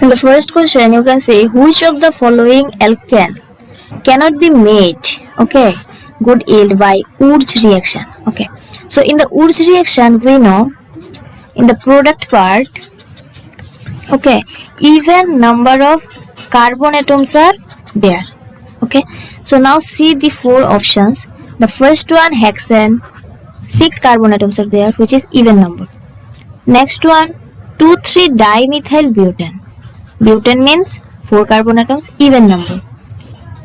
In the first question, you can say which of the following alkane cannot be made, okay, good yield by Wurtz reaction. Okay, so in the Wurtz reaction, we know in the product part, okay, even number of carbon atoms are there. Okay, so now see the four options. The first one, hexane, 6 carbon atoms are there, which is even number. Next one, 2,3-dimethyl butane. Butane means 4 carbon atoms, even number.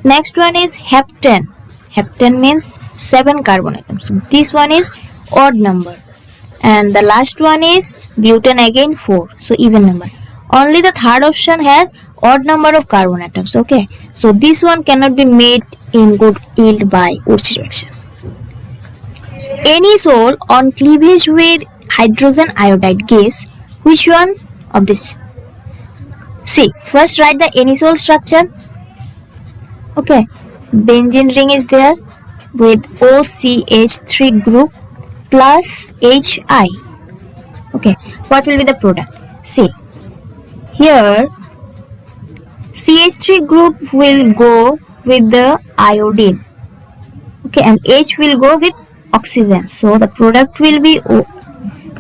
Next one is heptane. Heptane means 7 carbon atoms. So this one is odd number. And the last one is butane, again 4, so even number. Only the third option has odd number of carbon atoms. Okay, so this one cannot be made in good yield by Wurtz reaction. Anisole on cleavage with hydrogen iodide gives which one of this? See, first write the anisole structure. Okay, benzene ring is there with OCH3 group plus HI. Okay, what will be the product? See, here CH3 group will go with the iodine. Okay, and H will go with oxygen. So the product will be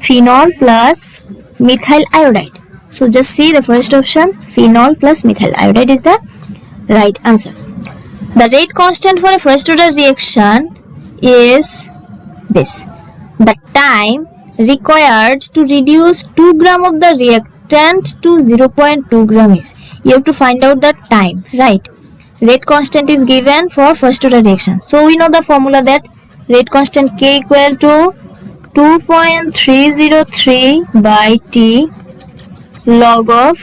phenol plus methyl iodide. So just see the first option, phenol plus methyl iodide is the right answer. The rate constant for a first order reaction is this. The time required to reduce 2 gram of the reactant to 0.2 gram is. You have to find out the time, right? Rate constant is given for first order reaction. So we know the formula that rate constant K equal to 2.303 by T log of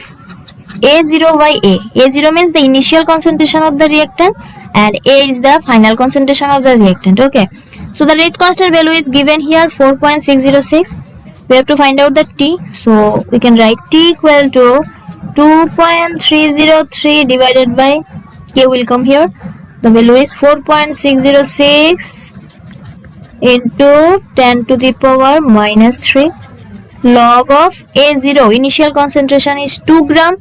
A0 by A. A0 means the initial concentration of the reactant and A is the final concentration of the reactant. Okay, so the rate constant value is given here 4.606. We have to find out the T, so we can write T equal to 2.303 divided by K will come here. The value is 4.606 into 10 to the power minus 3 log of A0. Initial concentration is 2 gram.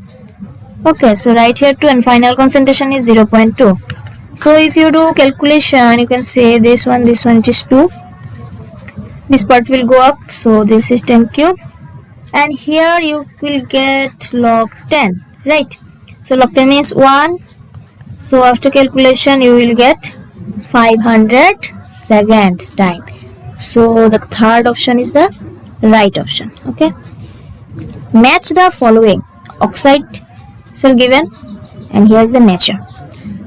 Okay, so right here 2 and final concentration is 0.2. So if you do calculation, you can say this one it is 2. This part will go up, so this is 10 cube. And here you will get log 10, right? So log 10 is 1. So after calculation, you will get 500 second time. So the third option is the right option. Okay, match the following. Oxide are given and here is the nature.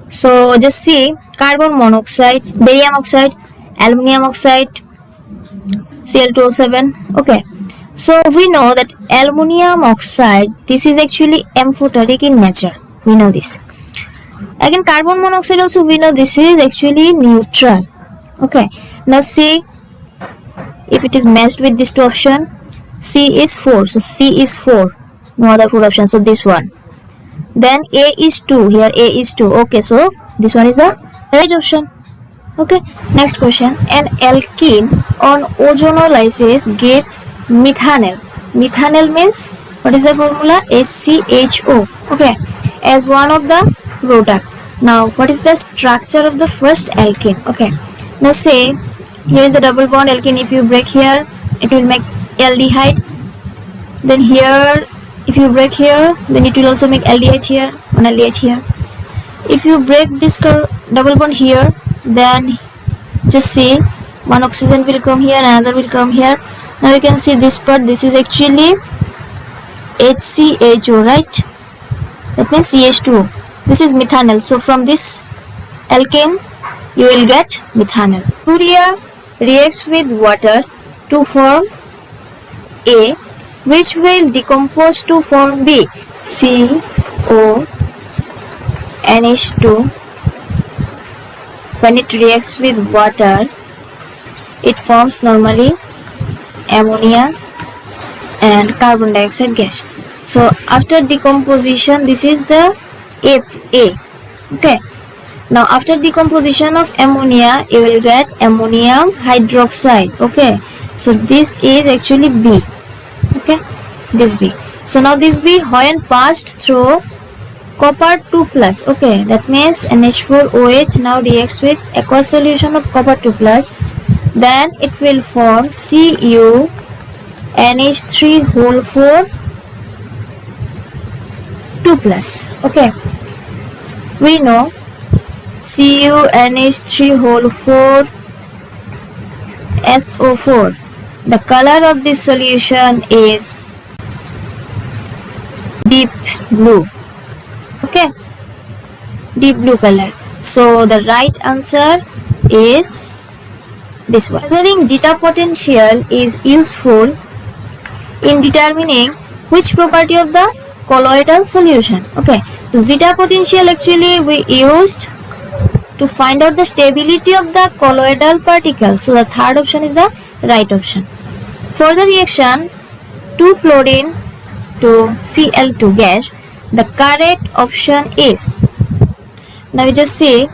So just see, carbon monoxide, barium oxide, aluminium oxide, Cl2O7. Okay, so we know that aluminium oxide, this is actually amphoteric in nature. We know this. Again, carbon monoxide also we know this is actually neutral. Okay, now see if it is matched with this two option. C is 4, so C is 4, no other 4 options, so this one. Then A is 2, here A is 2. Okay, so this one is the right option. Okay, next question. An alkene on ozonolysis gives methanol. Methanol means, what is the formula? SCHO. Okay, as one of the product. Now what is the structure of the first alkene? Okay, now say here is the double bond alkene. If you break here, it will make aldehyde. Then here, if you break here, then it will also make aldehyde here, one aldehyde here. If you break this double bond here, then just see one oxygen will come here, another will come here. Now you can see this part, this is actually HCHO, right? That means CH2O. This is methanol. So from this alkane, you will get methanol. Urea reacts with water to form A, which will decompose to form B. CONH2. When it reacts with water, it forms normally ammonia and carbon dioxide gas. So after decomposition, this is the A. Okay. Now after decomposition of ammonia, you will get ammonium hydroxide. Okay. So this is actually B. Okay, this B. So now this be when passed through copper 2 plus. Okay, that means NH4OH now reacts with aqueous solution of copper 2 plus. Then it will form CuNH3 whole 4 2 plus. Okay, we know CuNH3 whole 4 SO4. The color of this solution is deep blue. Okay, deep blue color. So the right answer is this one. Measuring zeta potential is useful in determining which property of the colloidal solution. Okay, so zeta potential actually we used to find out the stability of the colloidal particle. So the third option is the right option. For the reaction 2 chlorine to Cl2 gas, the correct option is, now we just see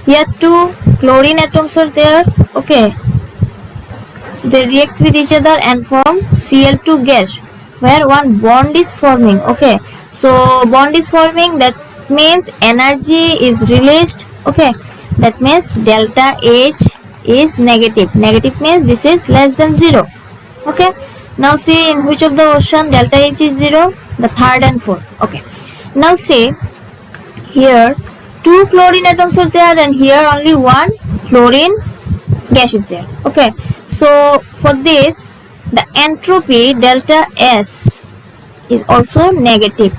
here 2 chlorine atoms are there. Okay, they react with each other and form Cl2 gas where one bond is forming. Okay, so bond is forming, that means energy is released. Okay, that means delta H is negative. Negative means this is less than 0. Okay, now see in which of the option delta H is 0, the third and fourth. Okay, now see here 2 chlorine atoms are there and here only 1 chlorine gas is there. Okay, so for this the entropy delta S is also negative.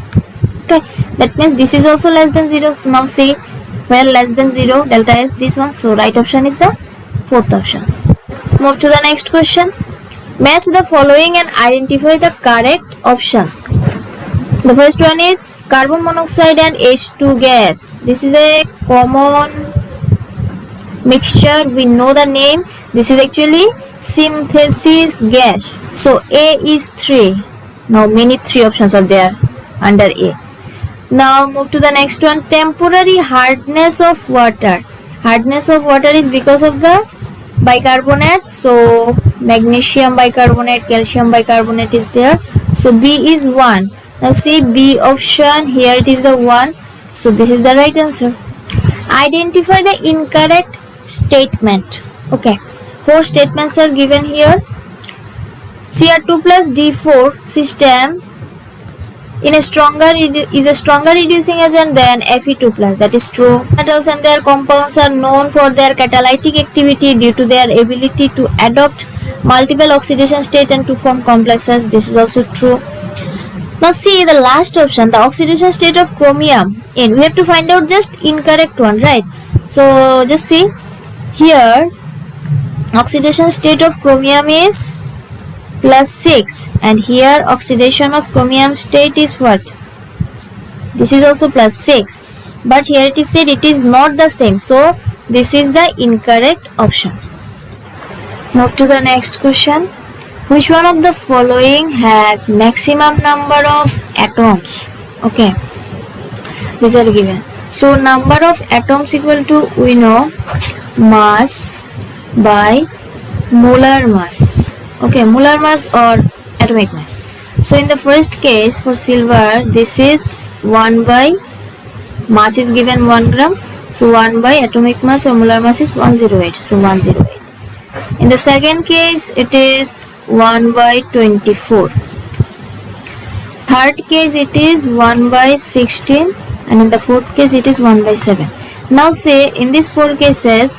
Okay, that means this is also less than 0. Now see, well, less than 0 delta S, this one. So right option is the fourth option. Move to the next question. Match the following and identify the correct options. The first one is carbon monoxide and H2 gas. This is a common mixture. We know the name. This is actually synthesis gas. So A is 3. Now many 3 options are there under A. Now move to the next one. Temporary hardness of water. Hardness of water is because of the bicarbonate. So magnesium bicarbonate, calcium bicarbonate is there. So B is 1. Now see B option, here it is the 1. So this is the right answer. Identify the incorrect statement. Okay, 4 statements are given here. Cr2 plus D4 system is a stronger reducing agent than Fe2 plus. That is true. Metals and their compounds are known for their catalytic activity due to their ability to adopt multiple oxidation state and to form complexes. This is also true. Now see the last option, the oxidation state of chromium in. We have to find out just incorrect one, right? So just see here, oxidation state of chromium is +6 and here oxidation of chromium state is what? This is also +6, but here it is said it is not the same. So this is the incorrect option. Move to the next question. Which one of the following has maximum number of atoms? Okay, these are given. So number of atoms equal to, we know, mass by molar mass. Okay, molar mass or atomic mass. So in the first case for silver, this is 1 by mass is given 1 gram. So 1 by atomic mass or molar mass is 108. So 108. In the second case, it is 1 by 24. Third case, it is 1 by 16, and in the fourth case it is 1 by 7. Now say in these 4 cases,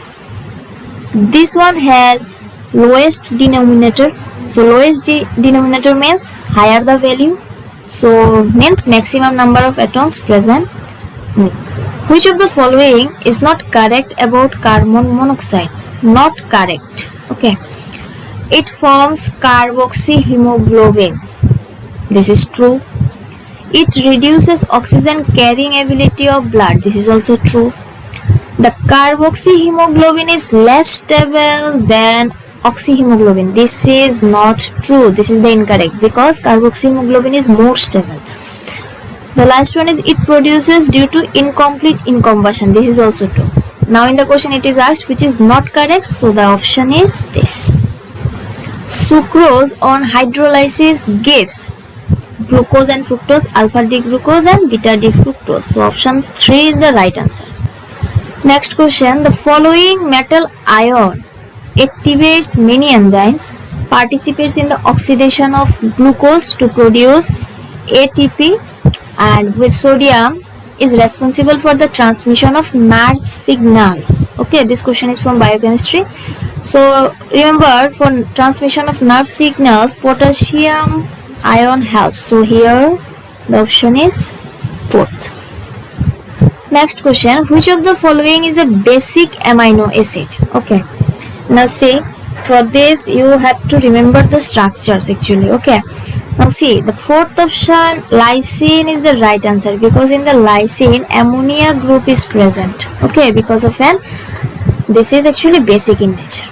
this one has lowest denominator. So lowest denominator means higher the value, so means maximum number of atoms present. Which of the following is not correct about carbon monoxide? Not correct. Okay, it forms carboxyhemoglobin. This is true. It reduces oxygen carrying ability of blood. This is also true. The carboxyhemoglobin is less stable than oxyhemoglobin. This is not true. This is the incorrect, because carboxyhemoglobin is more stable. The last one is it produces due to incomplete incombustion. This is also true. Now in the question it is asked which is not correct, so the option is this. Sucrose on hydrolysis gives glucose and fructose, alpha D glucose and beta D fructose. So option 3 is the right answer. Next question, the following metal ion activates many enzymes, participates in the oxidation of glucose to produce ATP, and with sodium is responsible for the transmission of nerve signals. Okay, this question is from biochemistry. So remember, for transmission of nerve signals, potassium ion helps. So here the option is fourth. Next question, which of the following is a basic amino acid? Okay, now see, for this you have to remember the structures actually. Okay, now see, the fourth option, lysine, is the right answer, because in the lysine ammonia group is present. Okay, because of this is actually basic in nature.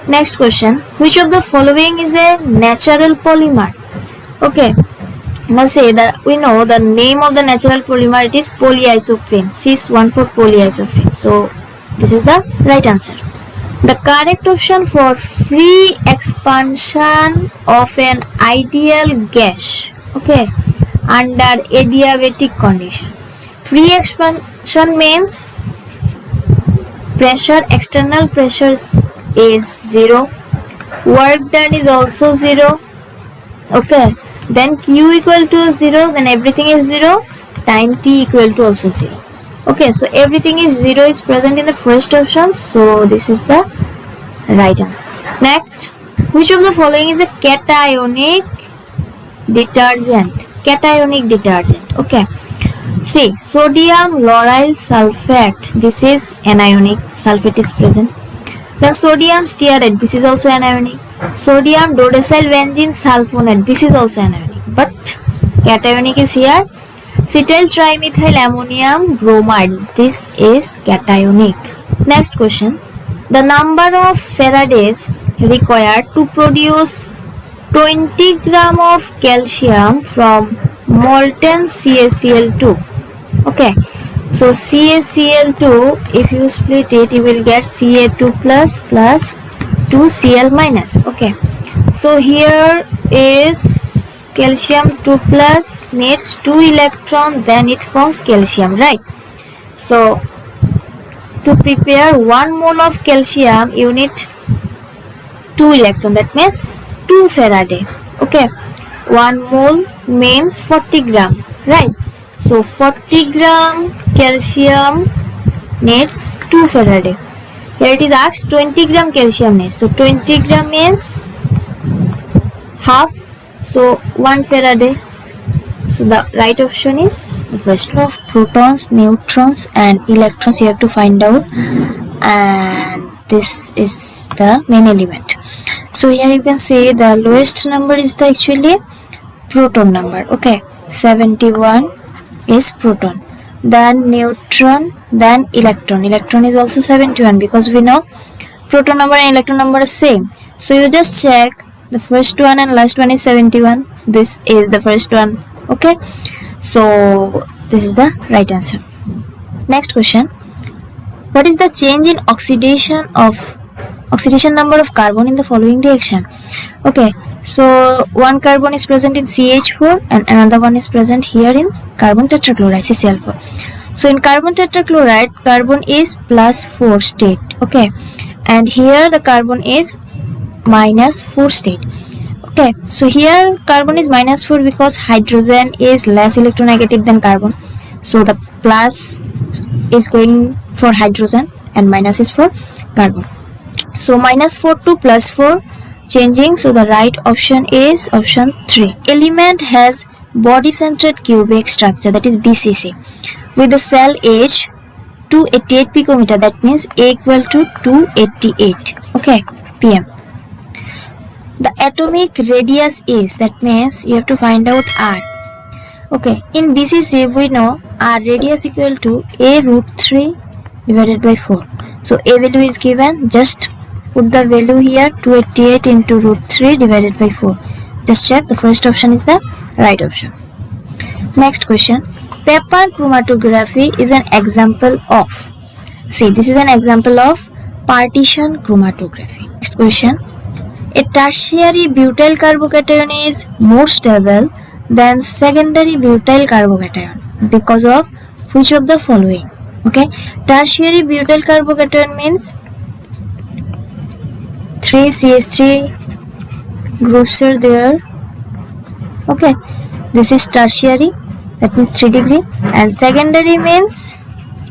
Next question, which of the following is a natural polymer? Okay, now say that we know the name of the natural polymer, it is polyisoprene, cis-1,4 polyisoprene. So this is the right answer. The correct option for free expansion of an ideal gas, okay, under adiabatic condition. Free expansion means pressure, external pressure is 0, work done is also 0, okay, then Q equal to 0, then everything is 0, time T equal to also 0. Okay, so everything is 0 is present in the first option, so this is the right answer. Next, which of the following is a cationic detergent? Cationic detergent, okay. See, sodium lauryl sulfate, this is anionic, sulfate is present. Then sodium stearate, this is also anionic. Sodium dodecyl benzene sulfonate, this is also anionic, but cationic is here. Cetyl trimethyl ammonium bromide, this is cationic. Next question, the number of Faradays required to produce 20 gram of calcium from molten CaCl2. Okay, so CaCl2, if you split it, you will get Ca2 plus 2Cl minus. Okay, so here is calcium 2 plus needs 2 electrons, then it forms calcium, right? So to prepare 1 mole of calcium you need 2 electrons, that means 2 Faraday. Okay, 1 mole means 40 gram, right? So 40 gram calcium needs 2 Faraday. Here it is asked 20 gram calcium needs, so 20 gram means half, so 1 Faraday. So the right option is the first one. Protons, neutrons and electrons you have to find out, and this is the main element. So here you can say the lowest number is the actually proton number. Okay, 71 is proton, then neutron, then electron. Electron is also 71 because we know proton number and electron number are same. So you just check the first one and last one is 71. This is the first one. Okay, so this is the right answer. Next question, what is the change in oxidation number of carbon in the following reaction? Okay, so one carbon is present in CH4 and another one is present here in carbon tetrachloride, CCl4. So in carbon tetrachloride, carbon is +4 state, okay, and here the carbon is -4 state. Okay, so here carbon is -4 because hydrogen is less electronegative than carbon, so the plus is going for hydrogen and minus is for carbon. So -4 to +4 changing, so the right option is option 3. Element has body-centered cubic structure, that is BCC, with the cell age 288 picometer, that means A equal to 288, okay, pm. The atomic radius is, that means you have to find out R. Okay, in BCC we know R radius equal to A root 3 divided by 4. So A value is given, just put the value here, 288 into root 3 divided by 4. Just check, the first option is the right option. Next question, paper chromatography is an example of, see, this is an example of partition chromatography. Next question, a tertiary butyl carbocation is more stable then secondary butyl carbocation because of which of the following? Okay, tertiary butyl carbocation means 3 CH3 groups are there. Okay, this is tertiary, that means 3 degree, and secondary means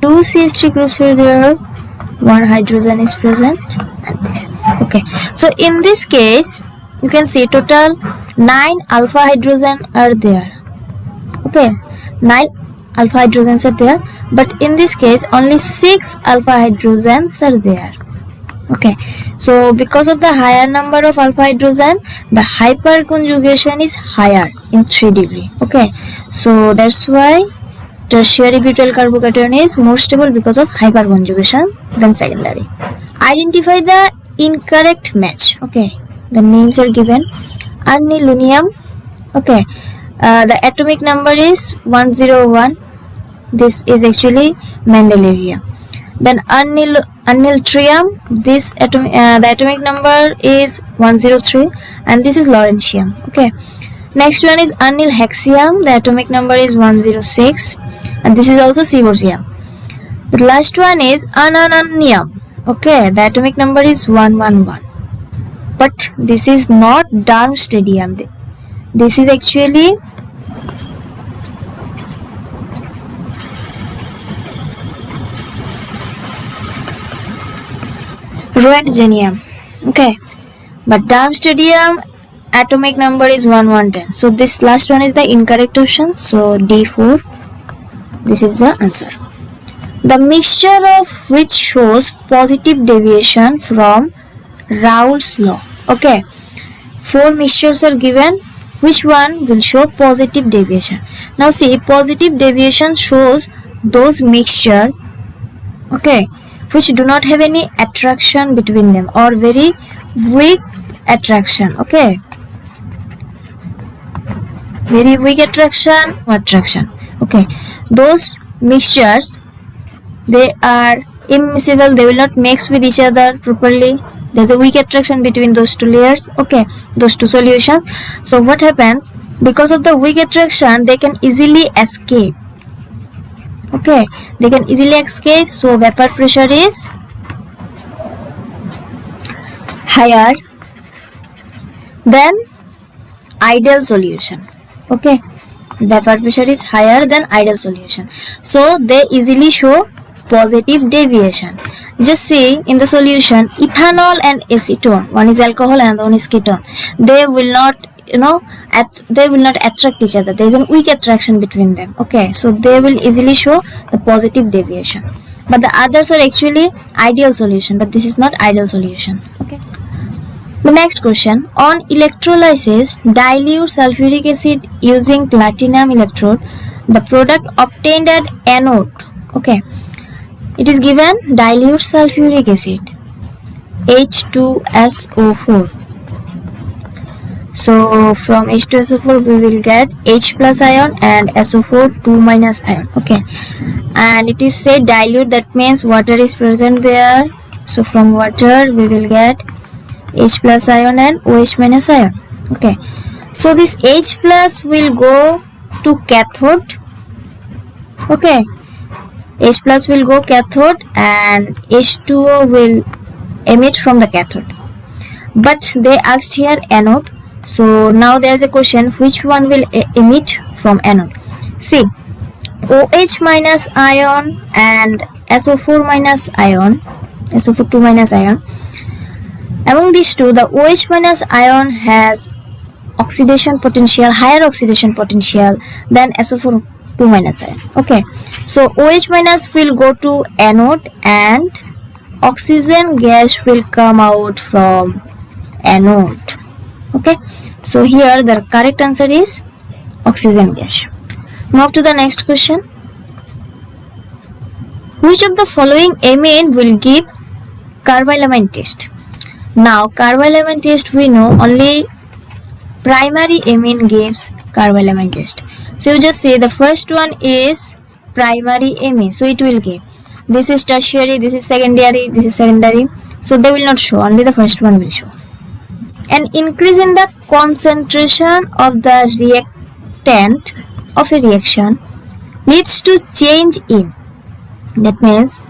2 CH3 groups are there, 1 hydrogen is present, and this. Okay, so in this case you can see total 9 alpha hydrogen are there. Okay, 9 alpha hydrogens are there, but in this case only 6 alpha hydrogens are there. Okay, so because of the higher number of alpha hydrogen, the hyperconjugation is higher in 3 degree. Okay, so that's why tertiary butyl carbocation is more stable because of hyperconjugation than secondary. Identify the incorrect match. Okay, the names are given. Aniline, okay, the atomic number is 101. This is actually Mendelevium. Then aniltrium, this the atomic number is 103, and this is Lawrencium. Okay, next one is anilhexium, the atomic number is 106, and this is also Seaborgium. The last one is anananium. Okay, the atomic number is 111, but this is not Darmstadtium. This is actually Roentgenium. Okay, but Darmstadtium atomic number is 1110. So this last one is the incorrect option. So D4. This is the answer. The mixture of which shows positive deviation from Raoult's law. Okay, 4 mixtures are given. Which one will show positive deviation? Now see, positive deviation shows those mixture, okay, which do not have any attraction between them or very weak attraction. Okay, very weak attraction. Okay, those mixtures, they are immiscible, they will not mix with each other properly. There's a weak attraction between those two layers. Okay, those two solutions. So what happens? Because of the weak attraction, they can easily escape. Okay, they can easily escape, so vapor pressure is higher than ideal solution. Okay, vapor pressure is higher than ideal solution, so they easily show positive deviation. Just see in the solution, ethanol and acetone, one is alcohol and one is ketone, they will not, they will not attract each other. There is a weak attraction between them. Okay, so they will easily show the positive deviation, but the others are actually ideal solution, but this is not ideal solution. Okay, the next question, on electrolysis dilute sulfuric acid using platinum electrode, the product obtained at anode. Okay, it is given dilute sulfuric acid H2SO4. So from H2SO4 we will get H plus ion and SO4 2 minus ion. Okay, and it is said dilute, that means water is present there. So from water we will get H plus ion and OH minus ion. Okay, so this H plus will go to cathode. Okay, H plus will go cathode and H2O will emit from the cathode, but they asked here anode. So now there is a question, which one will emit from anode? See, OH minus ion and SO4 minus ion, SO4 2 minus ion, among these two the OH minus ion has oxidation potential, higher oxidation potential than SO4 2 minus ion. Okay, so OH minus will go to anode and oxygen gas will come out from anode. Okay, so here the correct answer is oxygen gas. Move to the next question. Which of the following amine will give carbylamine test? Now carbylamine test we know only primary amine gives carbylamine test. So you just say the first one is primary amine, so it will give. This is tertiary, this is secondary, this is secondary, so they will not show, only the first one will show. An increase in the concentration of the reactant of a reaction leads to change in. That means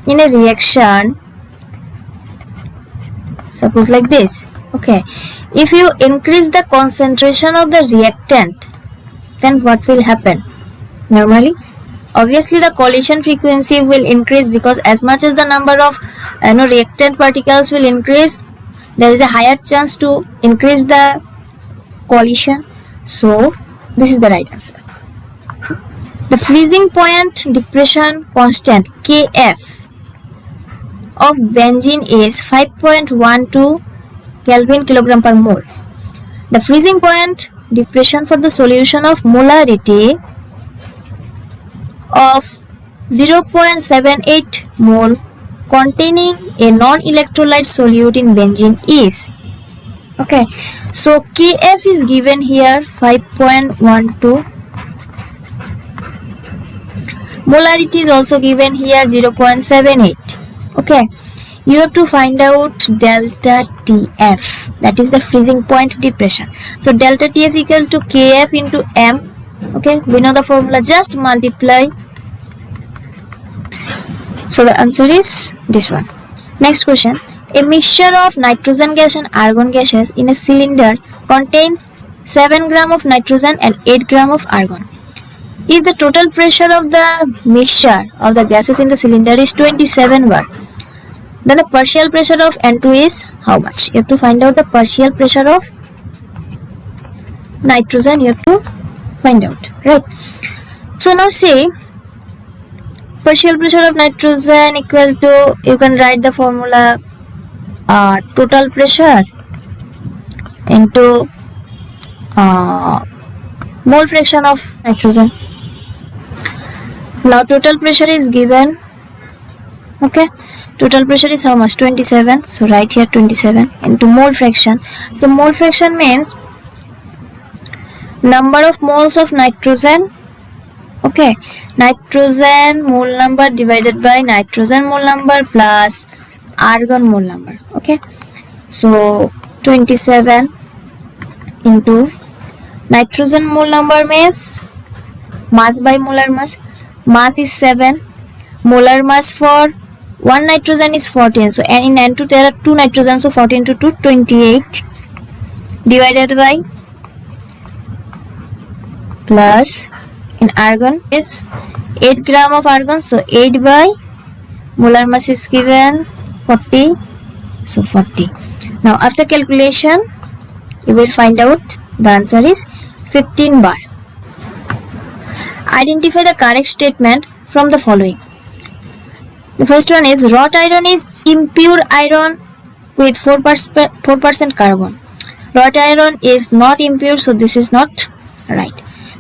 in a reaction, suppose like this, okay, if you increase the concentration of the reactant, then what will happen? Normally, obviously the collision frequency will increase, because as much as the number of reactant particles will increase, there is a higher chance to increase the collision. So this is the right answer. The freezing point depression constant Kf of benzene is 5.12 Kelvin kilogram per mole. The freezing point depression for the solution of molarity of 0.78 mole containing a non-electrolyte solute in benzene is, okay, so Kf is given here 5.12, molarity is also given here 0.78. okay, you have to find out delta Tf, that is the freezing point depression. So delta Tf equal to Kf into m. Okay, we know the formula, just multiply. So the answer is this one. Next question. A mixture of nitrogen gas and argon gases in a cylinder contains 7 gram of nitrogen and 8 gram of argon. If the total pressure of the mixture of the gases in the cylinder is 27 bar, then the partial pressure of N2 is how much? You have to find out the partial pressure of nitrogen, you have to find out, right? So now say partial pressure of nitrogen equal to, you can write the formula total pressure into mole fraction of nitrogen. Now total pressure is given, okay, total pressure is how much? 27. So write here 27 into mole fraction. So mole fraction means number of moles of nitrogen, okay, nitrogen mole number divided by nitrogen mole number plus argon mole number, okay. So 27 into nitrogen mole number means mass by molar mass. Mass is 7, molar mass for one nitrogen is 14, so and in N2 there are 2 nitrogen, so 14 into 2, 28 divided by plus in argon is 8 gram of argon, so 8 by molar mass is given 40, so 40. Now after calculation you will find out the answer is 15 bar. Identify the correct statement from the following. The first one is wrought iron is impure iron with 4% carbon. Wrought iron is not impure, so this is not right.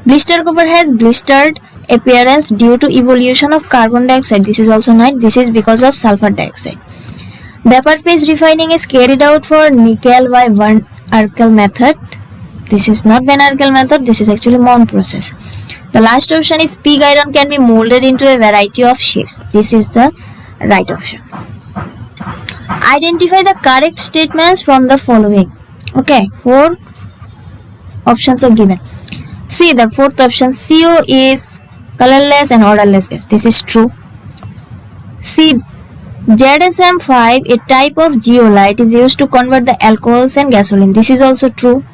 Blister copper has blistered appearance due to evolution of carbon dioxide. This is also not. This is because of sulfur dioxide. Vapor phase refining is carried out for nickel by Van Arkel method. This is not Van Arkel method. This is actually Mond process. The last option is pig iron can be molded into a variety of shapes. This is the right option. Identify the correct statements from the following. Okay, 4 options are given. See the fourth option, CO is colorless and odorless gas. This is true. See, ZSM5, a type of zeolite, is used to convert the alcohols and gasoline. This is also true.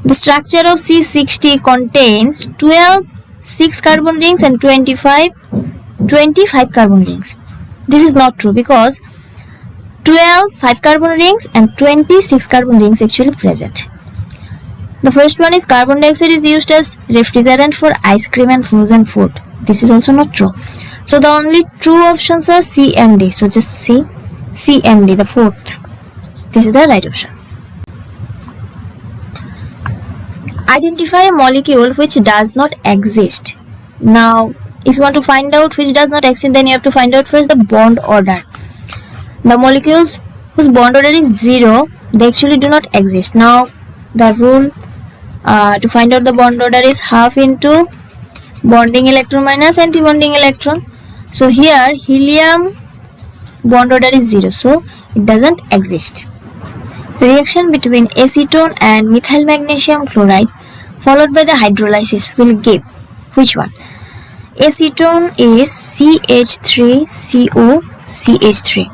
The structure of C60 contains 12 6 carbon rings and 25 carbon rings. This is not true because 12 5 carbon rings and 26 carbon rings actually present. The first one is carbon dioxide is used as refrigerant for ice cream and frozen food. This is also not true. So the only true options are C and D. So just see C and D, the fourth. This is the right option. Identify a molecule which does not exist. Now, if you want to find out which does not exist, then you have to find out first the bond order. The molecules whose bond order is 0, they actually do not exist. Now, the rule to find out the bond order is half into bonding electron minus anti-bonding electron. So here, helium bond order is 0, so it doesn't exist. Reaction between acetone and methyl magnesium chloride followed by the hydrolysis will give which one? Acetone is CH3CO CH3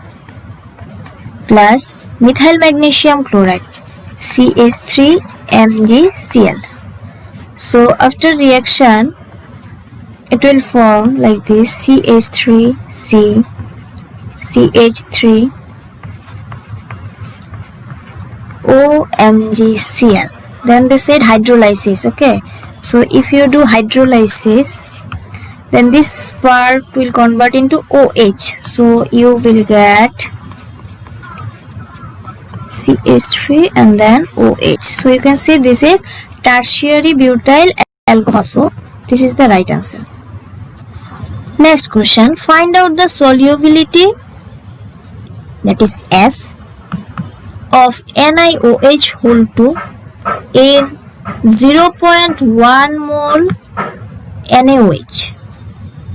plus methyl magnesium chloride CH3MgCl. So after reaction it will form like this CH3C CH3 OMgCl. Then they said hydrolysis. Okay, so if you do hydrolysis, then this part will convert into OH. So you will get CH3 and then OH. So you can see this is tertiary butyl alcohol. So this is the right answer. Next question, find out the solubility, that is S, of NiOH whole 2 in 0.1 mole NaOH,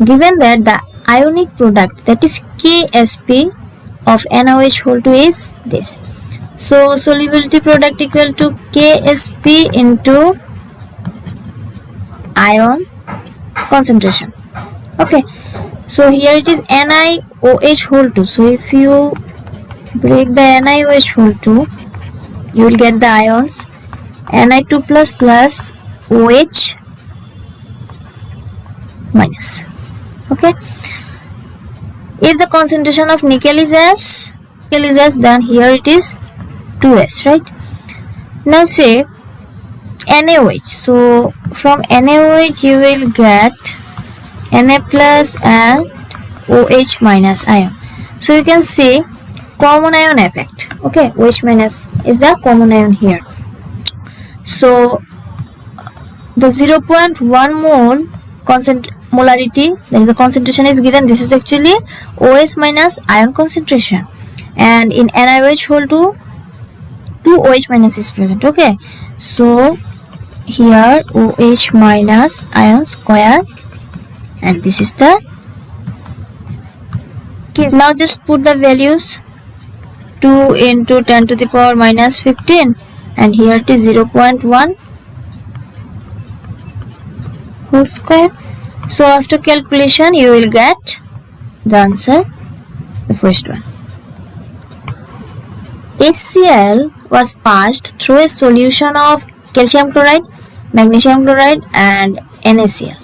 given that the ionic product, that is Ksp of NaOH whole 2 is this. So solubility product equal to Ksp into ion concentration. Okay, so here it is NiOH whole 2. So if you break the NiOH whole 2, you will get the ions Ni2 plus plus OH minus. Okay, if the concentration of nickel is S, then here it is 2S, right? Now say NaOH. So from NaOH you will get Na plus and OH minus ion. So you can see common ion effect. Okay, OH minus is the common ion here. So the 0.1 mole molarity, that is the concentration is given. This is actually OH minus ion concentration, and in NiOH whole 2 OH minus is present. Okay, so here OH minus ion square, and this is the case. Now just put the values, 2 into 10 to the power minus 15, and here it is 0.1 whole square. So after calculation you will get the answer, the first one. HCl was passed through a solution of calcium chloride, magnesium chloride and NaCl.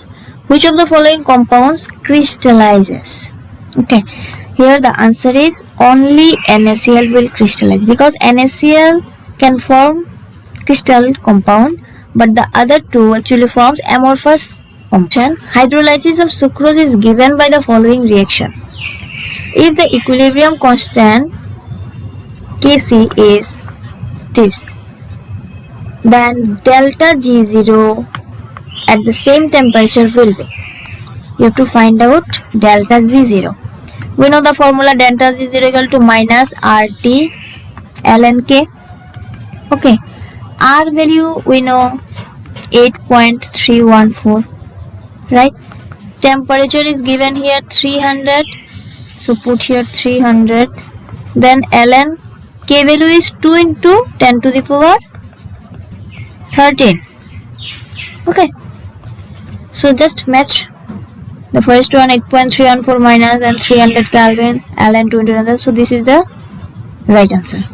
Which of the following compounds crystallizes? Okay, here the answer is only NaCl will crystallize, because NaCl can form crystal compound, but the other two actually forms amorphous compound. Hydrolysis of sucrose is given by the following reaction. If the equilibrium constant Kc is this, then delta G0 at the same temperature will be, you have to find out delta G0. We know the formula, delta G0 equal to minus RT ln K. Okay, R value we know 8.314, right? Temperature is given here 300, so put here 300. Then ln K value is 2 into 10 to the power 13. Okay, so just match the first one, 8.314 minus and 300 Kelvin ln 200. So this is the right answer.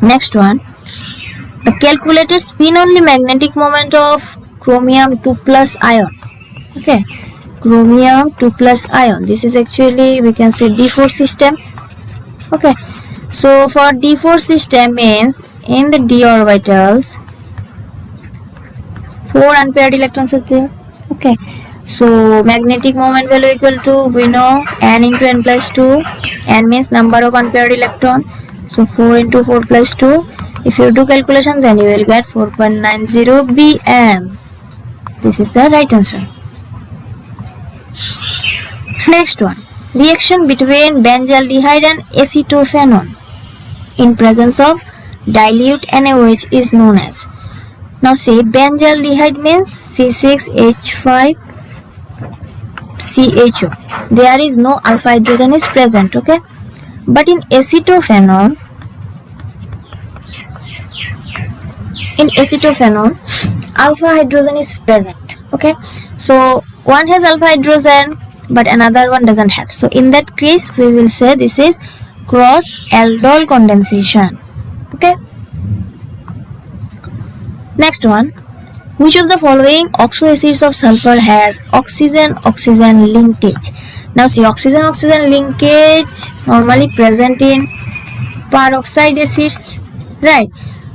Next one, the calculator spin only magnetic moment of chromium 2 plus ion. Okay, chromium 2 plus ion, this is actually we can say D4 system. Okay, so for D4 system means in the d orbitals 4 unpaired electrons are there. Okay, so magnetic moment value equal to, we know, n into n plus 2. N means number of unpaired electron, so 4 into 4 plus 2. If you do calculation, then you will get 4.90 bm. This is the right answer. Next one, reaction between benzaldehyde and acetophenone in presence of dilute NaOH is known as. Now say benzaldehyde means C6H5CHO. There is no alpha hydrogen is present. Okay, but in acetophenone in acetophenone, alpha hydrogen is present. Okay, so one has alpha hydrogen but another one doesn't have. So in that case, we will say this is cross aldol condensation. Okay. Next one. Which of the following oxo acids of sulfur has oxygen-oxygen linkage? Now see, oxygen-oxygen linkage normally present in peroxide acids, right?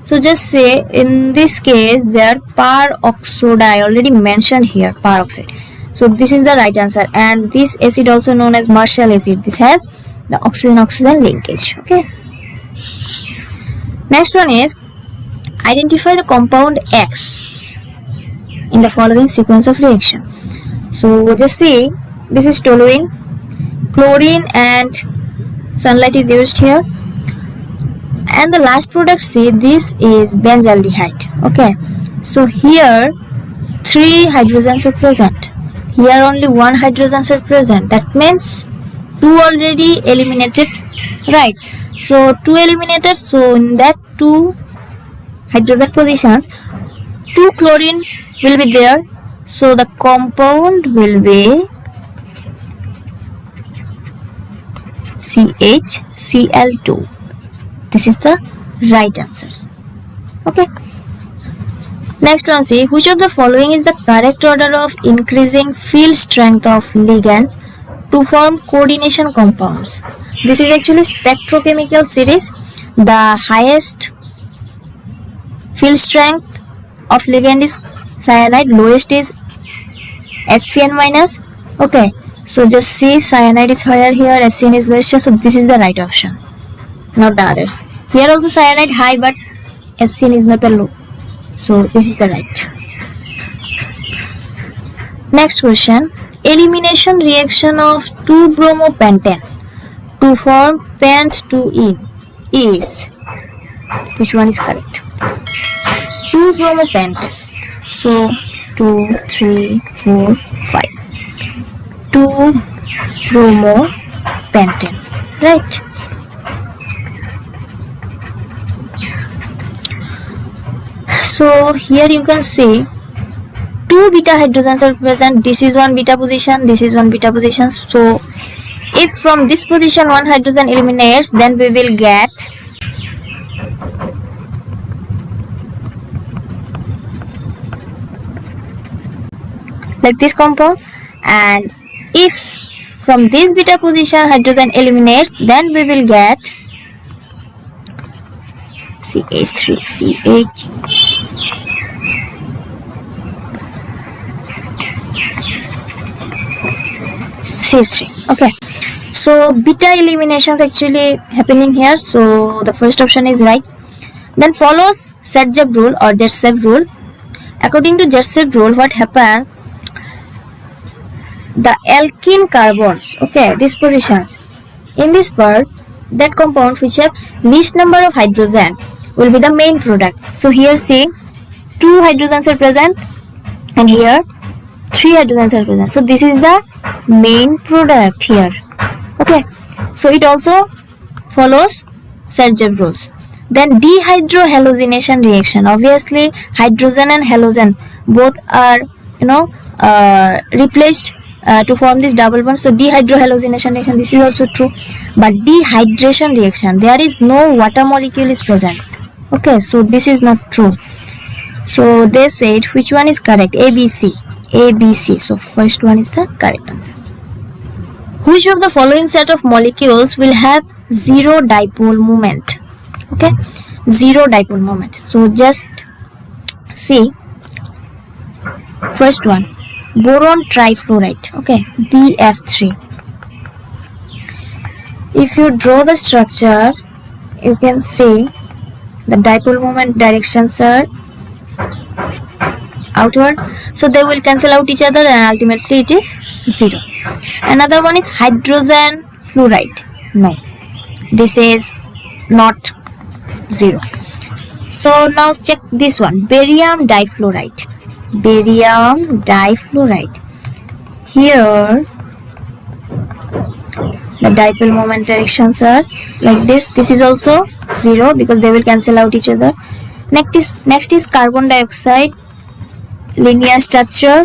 So just say in this case they are peroxide. I already mentioned here peroxide. So this is the right answer, and this acid also known as Marshall acid. This has the oxygen-oxygen linkage. Okay. Next one is identify the compound X in the following sequence of reaction. So just see, this is toluene, chlorine and sunlight is used here, and the last product, see, this is benzaldehyde. Okay, so here 3 hydrogens are present, here only 1 hydrogens are present. That means 2 already eliminated, right? So 2 eliminated, so in that 2 hydrogen positions 2 chlorine will be there, so the compound will be CHCl2. This is the right answer. Okay. Next one, see, which of the following is the correct order of increasing field strength of ligands to form coordination compounds? This is actually spectrochemical series. The highest field strength of ligand is cyanide, lowest is HCN minus. Okay, so just see, cyanide is higher here, HCN is lowest here, so this is the right option, not the others. Here also cyanide high, but HCN is not a low, so this is the right. Next question, elimination reaction of 2-bromopentane to form pent2ene is, which one is correct? 2-bromopentane. So 2, 3, 4, 5. 2-bromopentane, right? So here you can see 2 beta hydrogens are present. This is one beta position, this is one beta position. So if from this position one hydrogen eliminates, then we will get like this compound, and if from this beta position hydrogen eliminates, then we will get CH3CH. CH3. Okay, so beta eliminations actually happening here, so the first option is right. Then follows Sergev rule or Jetsev rule. According to Jetsev rule, what happens? The alkene carbons, okay, these positions in this part, that compound which have least number of hydrogen will be the main product. So here see 2 hydrogens are present and here 3 hydrogens are present, so this is the main product here. Okay, so it also follows Sergev rules. Then dehydrohalogenation reaction, obviously hydrogen and halogen both are replaced to form this double bond, so dehydrohalogenation reaction, this is also true. But dehydration reaction, there is no water molecule is present. Okay, so this is not true. So they said which one is correct? ABC. So first one is the correct answer. Which of the following set of molecules will have zero dipole moment? Okay, zero dipole moment. So just see, first one, boron trifluoride, okay, BF3. If you draw the structure, you can see the dipole moment directions are outward, so they will cancel out each other and ultimately it is 0. Another one is hydrogen fluoride. No, this is not 0. So now check this one, barium difluoride. Here the dipole moment directions are like this. This is also 0 because they will cancel out each other. Next is carbon dioxide linear structure.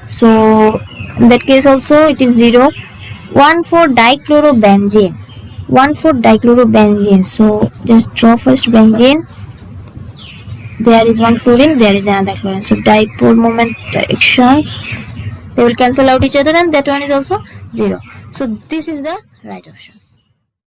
So in that case also it is 0. 1,4-dichlorobenzene. 1,4-dichlorobenzene. So just draw first benzene. There is one chlorine, there is another chlorine. So dipole moment directions, they will cancel out each other, and that one is also 0. So this is the right option.